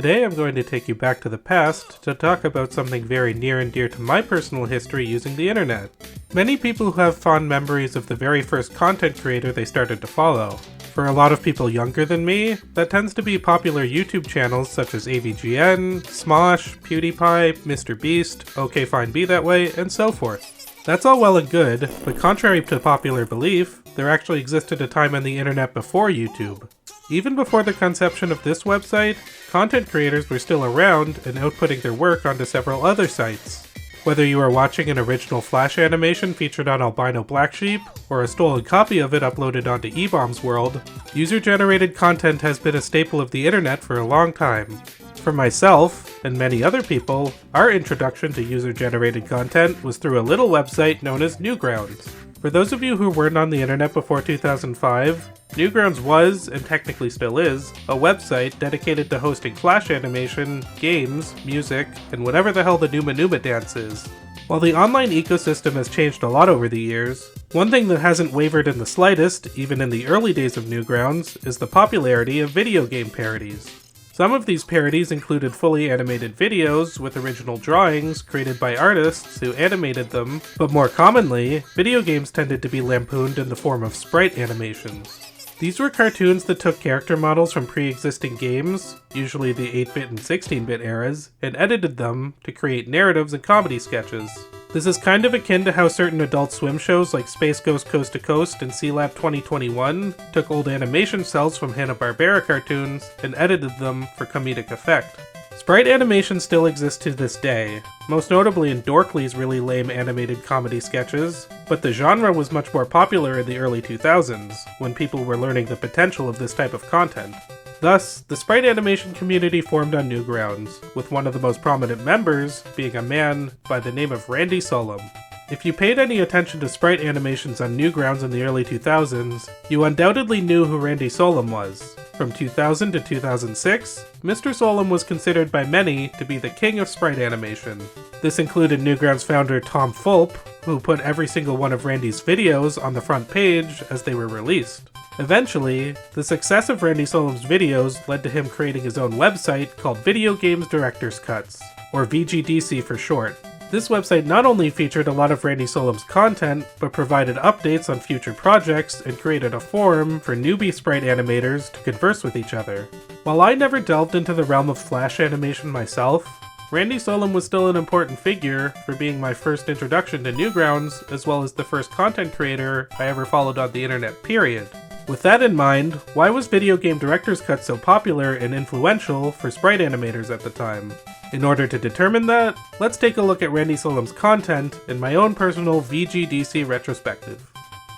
Today I'm going to take you back to the past to talk about something very near and dear to my personal history using the internet. Many people have fond memories of the very first content creator they started to follow. For a lot of people younger than me, that tends to be popular YouTube channels such as AVGN, Smosh, PewDiePie, MrBeast, OK Fine Be That Way, and so forth. That's all well and good, but contrary to popular belief, there actually existed a time on the internet before YouTube. Even before the conception of this website, content creators were still around and outputting their work onto several other sites. Whether you are watching an original Flash animation featured on Albino Black Sheep, or a stolen copy of it uploaded onto eBaum's World, user-generated content has been a staple of the internet for a long time. For myself, and many other people, our introduction to user-generated content was through a little website known as Newgrounds. For those of you who weren't on the internet before 2005, Newgrounds was, and technically still is, a website dedicated to hosting Flash animation, games, music, and whatever the hell the Numa Numa dance is. While the online ecosystem has changed a lot over the years, one thing that hasn't wavered in the slightest, even in the early days of Newgrounds, is the popularity of video game parodies. Some of these parodies included fully animated videos with original drawings created by artists who animated them, but more commonly, video games tended to be lampooned in the form of sprite animations. These were cartoons that took character models from pre-existing games, usually the 8-bit and 16-bit eras, and edited them to create narratives and comedy sketches. This is kind of akin to how certain Adult Swim shows like Space Ghost Coast to Coast and C-Lab 2021 took old animation cells from Hanna-Barbera cartoons and edited them for comedic effect. Sprite animation still exists to this day, most notably in Dorkly's really lame animated comedy sketches, but the genre was much more popular in the early 2000s, when people were learning the potential of this type of content. Thus, the sprite animation community formed on Newgrounds, with one of the most prominent members being a man by the name of Randy Solem. If you paid any attention to sprite animations on Newgrounds in the early 2000s, you undoubtedly knew who Randy Solem was. From 2000 to 2006, Mr. Solem was considered by many to be the king of sprite animation. This included Newgrounds founder Tom Fulp, who put every single one of Randy's videos on the front page as they were released. Eventually, the success of Randy Solem's videos led to him creating his own website called Video Games Director's Cuts, or VGDC for short. This website not only featured a lot of Randy Solem's content, but provided updates on future projects and created a forum for newbie sprite animators to converse with each other. While I never delved into the realm of Flash animation myself, Randy Solem was still an important figure for being my first introduction to Newgrounds, as well as the first content creator I ever followed on the internet, period. With that in mind, why was Video Game Director's Cut so popular and influential for sprite animators at the time? In order to determine that, let's take a look at Randy Solem's content in my own personal VGDC retrospective.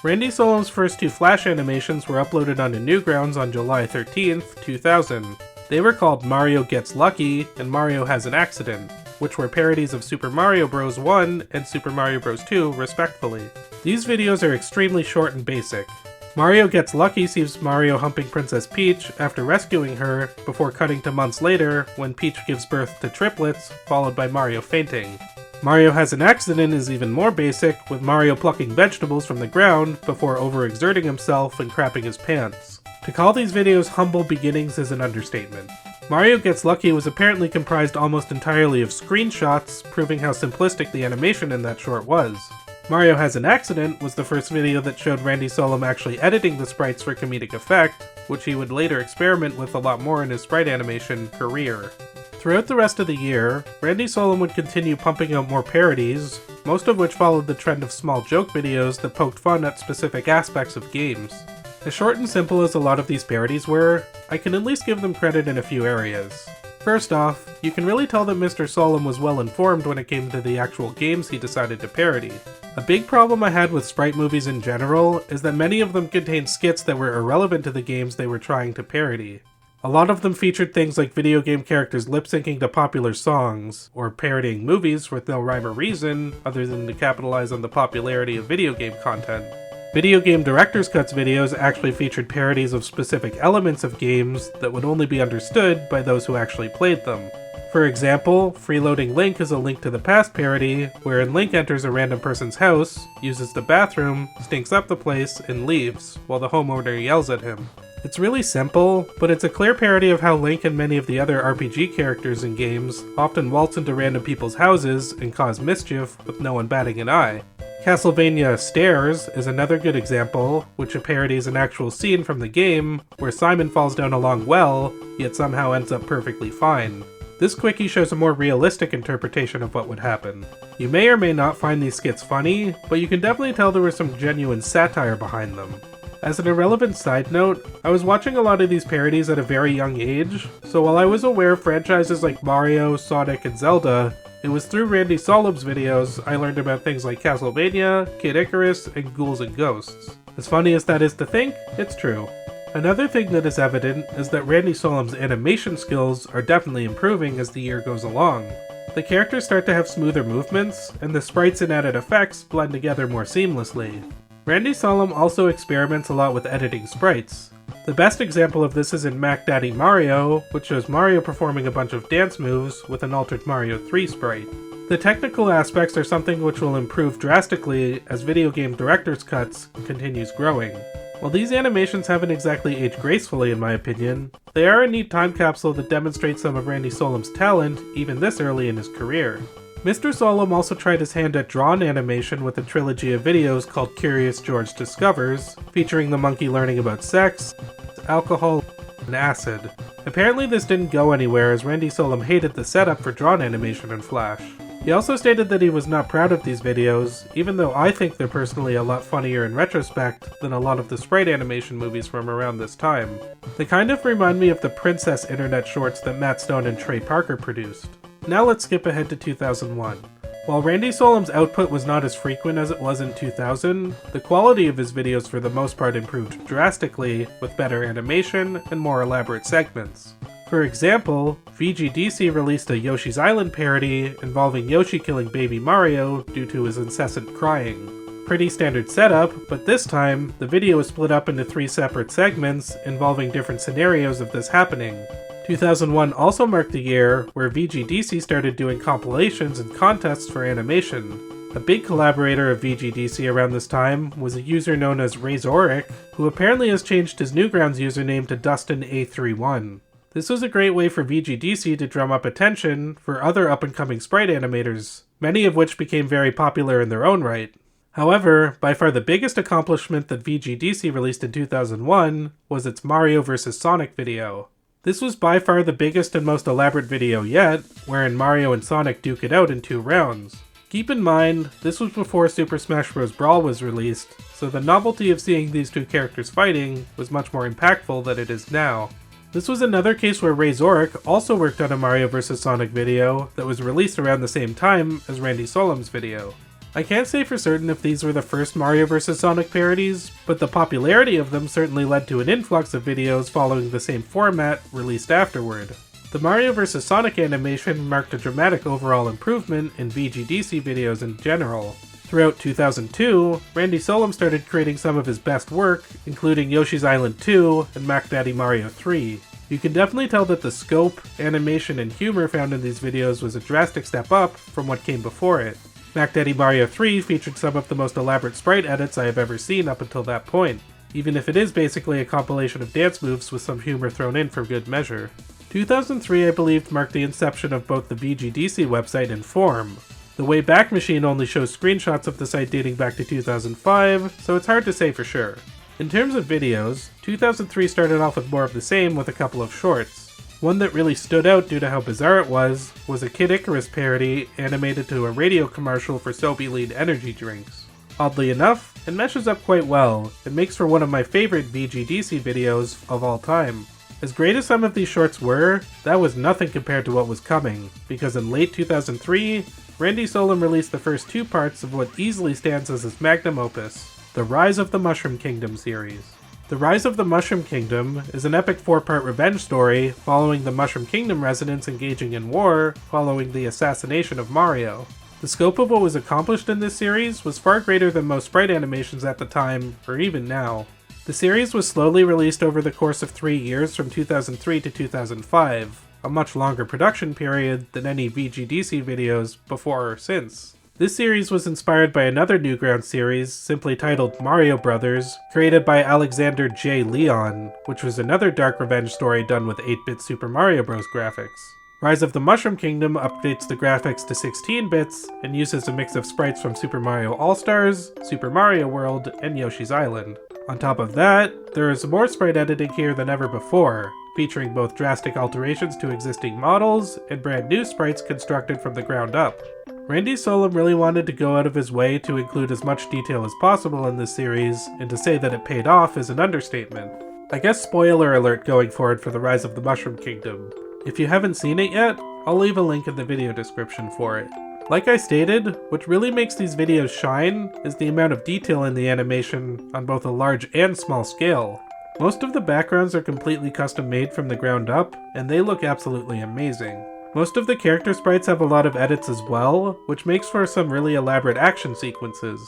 Randy Solem's first two Flash animations were uploaded onto Newgrounds on July 13th, 2000. They were called Mario Gets Lucky and Mario Has an Accident, which were parodies of Super Mario Bros. 1 and Super Mario Bros. 2, respectively. These videos are extremely short and basic. Mario Gets Lucky sees Mario humping Princess Peach after rescuing her, before cutting to months later when Peach gives birth to triplets, followed by Mario fainting. Mario Has an Accident is even more basic, with Mario plucking vegetables from the ground before overexerting himself and crapping his pants. To call these videos humble beginnings is an understatement. Mario Gets Lucky was apparently comprised almost entirely of screenshots, proving how simplistic the animation in that short was. Mario Has an Accident was the first video that showed Randy Solem actually editing the sprites for comedic effect, which he would later experiment with a lot more in his sprite animation career. Throughout the rest of the year, Randy Solem would continue pumping out more parodies, most of which followed the trend of small joke videos that poked fun at specific aspects of games. As short and simple as a lot of these parodies were, I can at least give them credit in a few areas. First off, you can really tell that Mr. Solem was well informed when it came to the actual games he decided to parody. A big problem I had with sprite movies in general is that many of them contained skits that were irrelevant to the games they were trying to parody. A lot of them featured things like video game characters lip-syncing to popular songs, or parodying movies with no rhyme or reason other than to capitalize on the popularity of video game content. Video Game Director's Cuts videos actually featured parodies of specific elements of games that would only be understood by those who actually played them. For example, Freeloading Link is a Link to the Past parody, wherein Link enters a random person's house, uses the bathroom, stinks up the place, and leaves, while the homeowner yells at him. It's really simple, but it's a clear parody of how Link and many of the other RPG characters in games often waltz into random people's houses and cause mischief with no one batting an eye. Castlevania Stairs is another good example, which parodies an actual scene from the game where Simon falls down a long well, yet somehow ends up perfectly fine. This quickie shows a more realistic interpretation of what would happen. You may or may not find these skits funny, but you can definitely tell there was some genuine satire behind them. As an irrelevant side note, I was watching a lot of these parodies at a very young age, so while I was aware of franchises like Mario, Sonic, and Zelda, it was through Randy Solem's videos I learned about things like Castlevania, Kid Icarus, and Ghouls and Ghosts. As funny as that is to think, it's true. Another thing that is evident is that Randy Solem's animation skills are definitely improving as the year goes along. The characters start to have smoother movements, and the sprites and added effects blend together more seamlessly. Randy Solem also experiments a lot with editing sprites. The best example of this is in Mac Daddy Mario, which shows Mario performing a bunch of dance moves with an altered Mario 3 sprite. The technical aspects are something which will improve drastically as video game director's cuts continues growing. While these animations haven't exactly aged gracefully in my opinion, they are a neat time capsule that demonstrates some of Randy Solem's talent even this early in his career. Mr. Solem also tried his hand at drawn animation with a trilogy of videos called Curious George Discovers, featuring the monkey learning about sex, alcohol, and acid. Apparently this didn't go anywhere as Randy Solem hated the setup for drawn animation in Flash. He also stated that he was not proud of these videos, even though I think they're personally a lot funnier in retrospect than a lot of the sprite animation movies from around this time. They kind of remind me of the Princess internet shorts that Matt Stone and Trey Parker produced. Now let's skip ahead to 2001. While Randy Solem's output was not as frequent as it was in 2000, the quality of his videos for the most part improved drastically with better animation and more elaborate segments. For example, VGDC released a Yoshi's Island parody involving Yoshi killing baby Mario due to his incessant crying. Pretty standard setup, but this time, the video is split up into 3 separate segments involving different scenarios of this happening. 2001 also marked the year where VGDC started doing compilations and contests for animation. A big collaborator of VGDC around this time was a user known as Razoric, who apparently has changed his Newgrounds username to DustinA31. This was a great way for VGDC to drum up attention for other up-and-coming sprite animators, many of which became very popular in their own right. However, by far the biggest accomplishment that VGDC released in 2001 was its Mario vs. Sonic video. This was by far the biggest and most elaborate video yet, wherein Mario and Sonic duke it out in 2 rounds. Keep in mind, this was before Super Smash Bros. Brawl was released, so the novelty of seeing these 2 characters fighting was much more impactful than it is now. This was another case where Razoric also worked on a Mario vs. Sonic video that was released around the same time as Randy Solem's video. I can't say for certain if these were the first Mario vs. Sonic parodies, but the popularity of them certainly led to an influx of videos following the same format released afterward. The Mario vs. Sonic animation marked a dramatic overall improvement in VGDC videos in general. Throughout 2002, Randy Solem started creating some of his best work, including Yoshi's Island 2 and Mac Daddy Mario 3. You can definitely tell that the scope, animation, and humor found in these videos was a drastic step up from what came before it. Mac Daddy Mario 3 featured some of the most elaborate sprite edits I have ever seen up until that point, even if it is basically a compilation of dance moves with some humor thrown in for good measure. 2003 I believe marked the inception of both the VGDC website and forum. The Wayback Machine only shows screenshots of the site dating back to 2005, so it's hard to say for sure. In terms of videos, 2003 started off with more of the same with a couple of shorts. One that really stood out due to how bizarre it was a Kid Icarus parody animated to a radio commercial for Soapy Lean energy drinks. Oddly enough, it meshes up quite well and makes for one of my favorite VGDC videos of all time. As great as some of these shorts were, that was nothing compared to what was coming, because in late 2003, Randy Solem released the first 2 parts of what easily stands as his magnum opus, the Rise of the Mushroom Kingdom series. The Rise of the Mushroom Kingdom is an epic 4-part revenge story following the Mushroom Kingdom residents engaging in war following the assassination of Mario. The scope of what was accomplished in this series was far greater than most sprite animations at the time, or even now. The series was slowly released over the course of 3 years from 2003 to 2005, a much longer production period than any VGDC videos before or since. This series was inspired by another Newgrounds series, simply titled Mario Brothers, created by Alexander J. Leon, which was another dark revenge story done with 8-bit Super Mario Bros. Graphics. Rise of the Mushroom Kingdom updates the graphics to 16 bits and uses a mix of sprites from Super Mario All-Stars, Super Mario World, and Yoshi's Island. On top of that, there is more sprite editing here than ever before, featuring both drastic alterations to existing models and brand new sprites constructed from the ground up. Randy Solem really wanted to go out of his way to include as much detail as possible in this series, and to say that it paid off is an understatement. I guess spoiler alert going forward for the Rise of the Mushroom Kingdom. If you haven't seen it yet, I'll leave a link in the video description for it. Like I stated, what really makes these videos shine is the amount of detail in the animation on both a large and small scale. Most of the backgrounds are completely custom made from the ground up, and they look absolutely amazing. Most of the character sprites have a lot of edits as well, which makes for some really elaborate action sequences.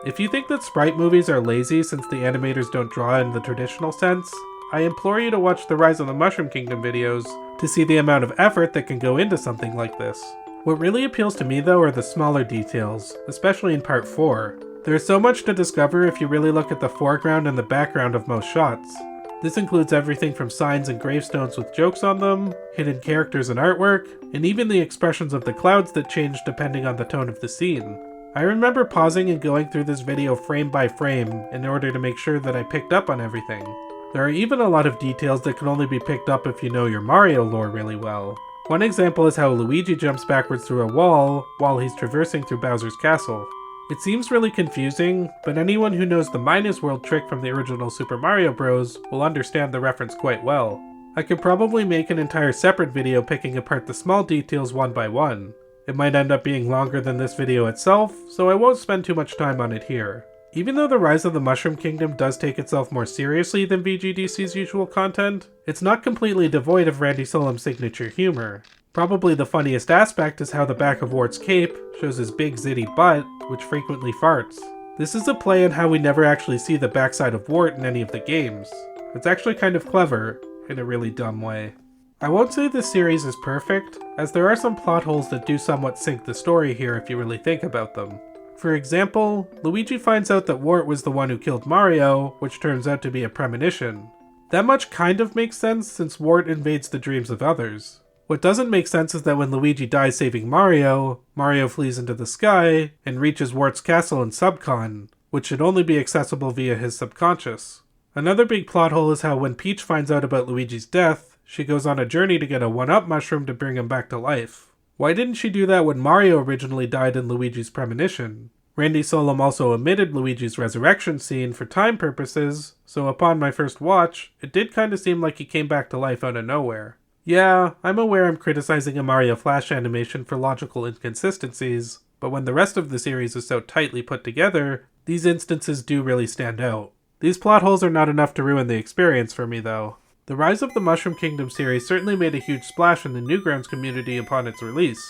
If you think that sprite movies are lazy since the animators don't draw in the traditional sense, I implore you to watch the Rise of the Mushroom Kingdom videos to see the amount of effort that can go into something like this. What really appeals to me though are the smaller details, especially in part 4. There's so much to discover if you really look at the foreground and the background of most shots. This includes everything from signs and gravestones with jokes on them, hidden characters and artwork, and even the expressions of the clouds that change depending on the tone of the scene. I remember pausing and going through this video frame by frame in order to make sure that I picked up on everything. There are even a lot of details that can only be picked up if you know your Mario lore really well. One example is how Luigi jumps backwards through a wall while he's traversing through Bowser's castle. It seems really confusing, but anyone who knows the Minus World trick from the original Super Mario Bros. Will understand the reference quite well. I could probably make an entire separate video picking apart the small details one by one. It might end up being longer than this video itself, so I won't spend too much time on it here. Even though the Rise of the Mushroom Kingdom does take itself more seriously than VGDC's usual content, it's not completely devoid of Randy Solem's signature humor. Probably the funniest aspect is how the back of Wart's cape shows his big zitty butt, which frequently farts. This is a play on how we never actually see the backside of Wart in any of the games. It's actually kind of clever, in a really dumb way. I won't say this series is perfect, as there are some plot holes that do somewhat sink the story here if you really think about them. For example, Luigi finds out that Wart was the one who killed Mario, which turns out to be a premonition. That much kind of makes sense since Wart invades the dreams of others. What doesn't make sense is that when Luigi dies saving Mario, Mario flees into the sky and reaches Wart's castle in Subcon, which should only be accessible via his subconscious. Another big plot hole is how when Peach finds out about Luigi's death, she goes on a journey to get a 1-up mushroom to bring him back to life. Why didn't she do that when Mario originally died in Luigi's premonition? Randy Solem also omitted Luigi's resurrection scene for time purposes, so upon my first watch, it did kinda seem like he came back to life out of nowhere. Yeah, I'm aware I'm criticizing a Mario Flash animation for logical inconsistencies, but when the rest of the series is so tightly put together, these instances do really stand out. These plot holes are not enough to ruin the experience for me though. The Rise of the Mushroom Kingdom series certainly made a huge splash in the Newgrounds community upon its release.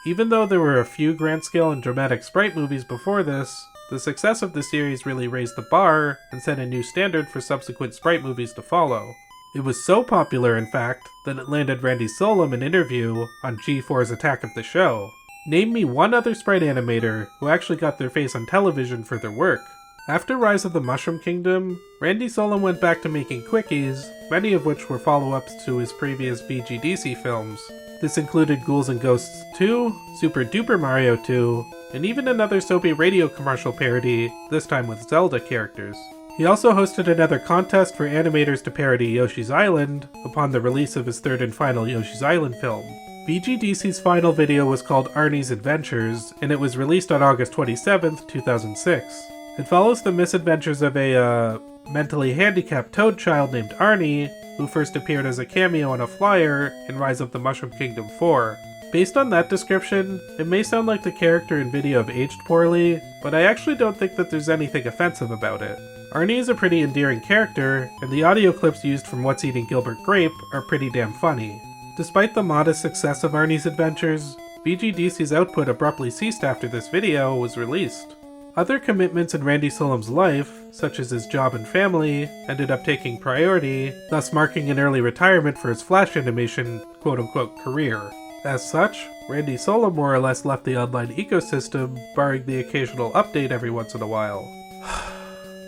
Even though there were a few grand scale and dramatic sprite movies before this, the success of the series really raised the bar and set a new standard for subsequent sprite movies to follow. It was so popular, in fact, that it landed Randy Solem an interview on G4's Attack of the Show. Name me one other sprite animator who actually got their face on television for their work. After Rise of the Mushroom Kingdom, Randy Solem went back to making quickies, many of which were follow-ups to his previous VGDC films. This included Ghouls and Ghosts 2, Super Duper Mario 2, and even another soapy radio commercial parody, this time with Zelda characters. He also hosted another contest for animators to parody Yoshi's Island upon the release of his third and final Yoshi's Island film. VGDC's final video was called Arnies Adventures, and it was released on August 27th, 2006. It follows the misadventures of a, mentally handicapped toad child named Arnie, who first appeared as a cameo on a flyer in Rise of the Mushroom Kingdom 4. Based on that description, it may sound like the character and video have aged poorly, but I actually don't think that there's anything offensive about it. Arnie is a pretty endearing character, and the audio clips used from What's Eating Gilbert Grape are pretty damn funny. Despite the modest success of Arnie's Adventures, VGDC's output abruptly ceased after this video was released. Other commitments in Randy Solem's life, such as his job and family, ended up taking priority, thus marking an early retirement for his Flash animation quote-unquote career. As such, Randy Solem more or less left the online ecosystem, barring the occasional update every once in a while.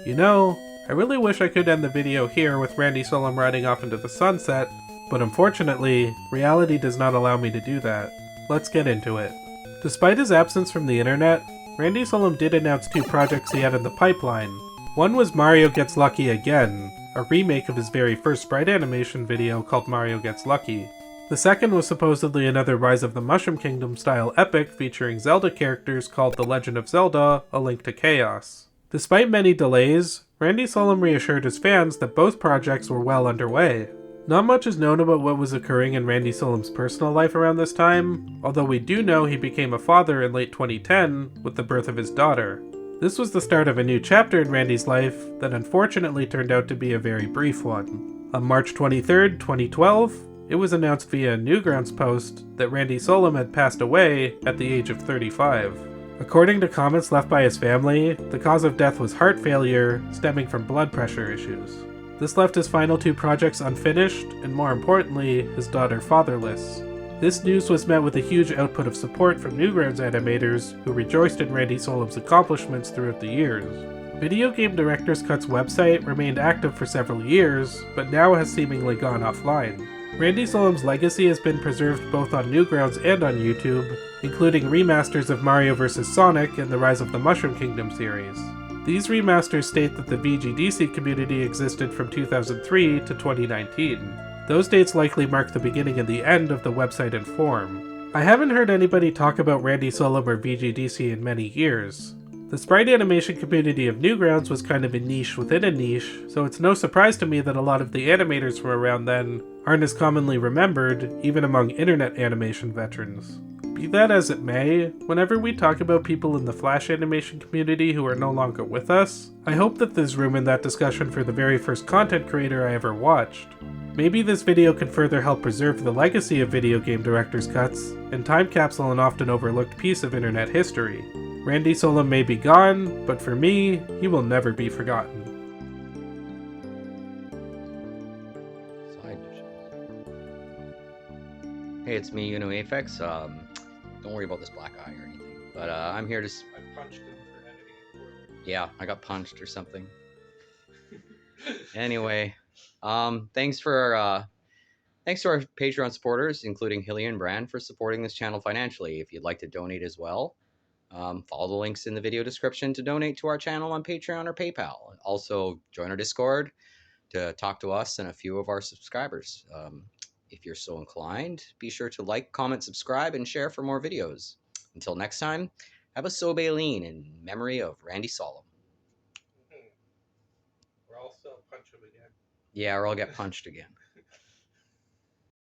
You know, I really wish I could end the video here with Randy Solem riding off into the sunset, but unfortunately, reality does not allow me to do that. Let's get into it. Despite his absence from the internet, Randy Solem did announce 2 projects he had in the pipeline. One was Mario Gets Lucky Again, a remake of his very first sprite animation video called Mario Gets Lucky. The second was supposedly another Rise of the Mushroom Kingdom style epic featuring Zelda characters called The Legend of Zelda: A Link to Chaos. Despite many delays, Randy Solem reassured his fans that both projects were well underway. Not much is known about what was occurring in Randy Solem's personal life around this time, although we do know he became a father in late 2010 with the birth of his daughter. This was the start of a new chapter in Randy's life that unfortunately turned out to be a very brief one. On March 23, 2012, it was announced via a Newgrounds post that Randy Solem had passed away at the age of 35. According to comments left by his family, the cause of death was heart failure stemming from blood pressure issues. This left his final 2 projects unfinished, and more importantly, his daughter fatherless. This news was met with a huge output of support from Newgrounds animators, who rejoiced in Randy Solem's accomplishments throughout the years. Video Game Director's Cut's website remained active for several years, but now has seemingly gone offline. Randy Solem's legacy has been preserved both on Newgrounds and on YouTube, including remasters of Mario vs. Sonic and the Rise of the Mushroom Kingdom series. These remasters state that the VGDC community existed from 2003 to 2019. Those dates likely mark the beginning and the end of the website and forum. I haven't heard anybody talk about Randy Solem or VGDC in many years. The sprite animation community of Newgrounds was kind of a niche within a niche, so it's no surprise to me that a lot of the animators from around then aren't as commonly remembered, even among internet animation veterans. Be that as it may, whenever we talk about people in the Flash animation community who are no longer with us, I hope that there's room in that discussion for the very first content creator I ever watched. Maybe this video can further help preserve the legacy of video game director's cuts, and time capsule an often overlooked piece of internet history. Randy Solem may be gone, but for me, he will never be forgotten. Hey, it's me, Aphex. Don't worry about this black eye or anything. But I'm here to. I punched him for editing it poorly. Yeah, I got punched or something. Anyway, thanks to our Patreon supporters, including Hilly and Brand, for supporting this channel financially. If you'd like to donate as well, follow the links in the video description to donate to our channel on Patreon or PayPal. Also, join our Discord to talk to us and a few of our subscribers. If you're so inclined, be sure to like, comment, subscribe, and share for more videos. Until next time, have a Sobaline in memory of Randy Solem. Or I'll still punch him again. Yeah, or I'll get punched again.